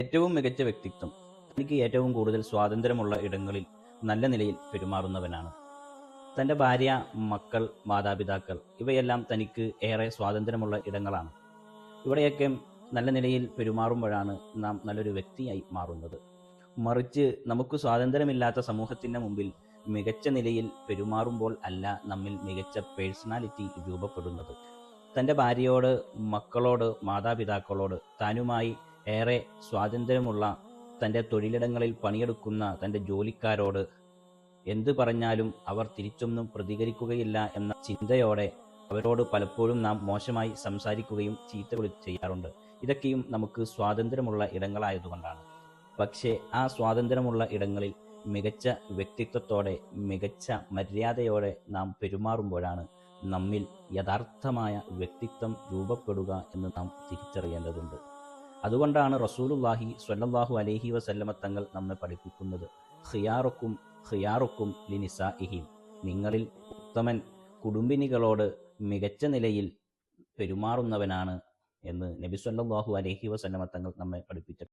ഏറ്റവും മികച്ച വ്യക്തിത്വം തനിക്ക് ഏറ്റവും കൂടുതൽ സ്വാതന്ത്ര്യമുള്ള ഇടങ്ങളിൽ നല്ല നിലയിൽ പെരുമാറുന്നവനാണ്. തൻ്റെ ഭാര്യ, മക്കൾ, മാതാപിതാക്കൾ ഇവയെല്ലാം തനിക്ക് ഏറെ സ്വാതന്ത്ര്യമുള്ള ഇടങ്ങളാണ്. ഇവിടെയൊക്കെ നല്ല നിലയിൽ പെരുമാറുമ്പോഴാണ് നാം നല്ലൊരു വ്യക്തിയായി മാറുന്നത്. മറിച്ച് നമുക്ക് സ്വാതന്ത്ര്യമില്ലാത്ത സമൂഹത്തിൻ്റെ മുമ്പിൽ മികച്ച നിലയിൽ പെരുമാറുമ്പോൾ അല്ല നമ്മിൽ മികച്ച പേഴ്സണാലിറ്റി രൂപപ്പെടുന്നത്. തൻ്റെ ഭാര്യയോട്, മക്കളോട്, മാതാപിതാക്കളോട്, താനുമായി ഏറെ സ്വാതന്ത്ര്യമുള്ള തൻ്റെ തൊഴിലിടങ്ങളിൽ പണിയെടുക്കുന്ന തൻ്റെ ജോലിക്കാരോട് എന്ത് പറഞ്ഞാലും അവർ തിരിച്ചൊന്നും പ്രതികരിക്കുകയില്ല എന്ന ചിന്തയോടെ അവരോട് പലപ്പോഴും നാം മോശമായി സംസാരിക്കുകയും ചീത്ത ചെയ്യാറുണ്ട്. ഇതൊക്കെയും നമുക്ക് സ്വാതന്ത്ര്യമുള്ള ഇടങ്ങളായതുകൊണ്ടാണ്. പക്ഷേ ആ സ്വാതന്ത്ര്യമുള്ള ഇടങ്ങളിൽ മികച്ച വ്യക്തിത്വത്തോടെ, മികച്ച മര്യാദയോടെ നാം പെരുമാറുമ്പോഴാണ് നമ്മിൽ യഥാർത്ഥമായ വ്യക്തിത്വം രൂപപ്പെടുക എന്ന് നാം തിരിച്ചറിയേണ്ടതുണ്ട്. അതുകൊണ്ടാണ് റസൂലുള്ളാഹി സ്വല്ലല്ലാഹു അലൈഹി വസല്ലമ തങ്ങൾ നമ്മെ പഠിപ്പിക്കുന്നത്, ഖിയാറുക്കും ഖിയാറുക്കും ലിനിസാഇഹിം, നിങ്ങളിൽ ഉത്തമൻ കുടുംബിനികളോട് മികച്ച നിലയിൽ പെരുമാറുന്നവനാണ് എന്ന് നബി സ്വല്ലല്ലാഹു അലൈഹി വസല്ലമ തങ്ങൾ നമ്മെ പഠിപ്പിച്ചു.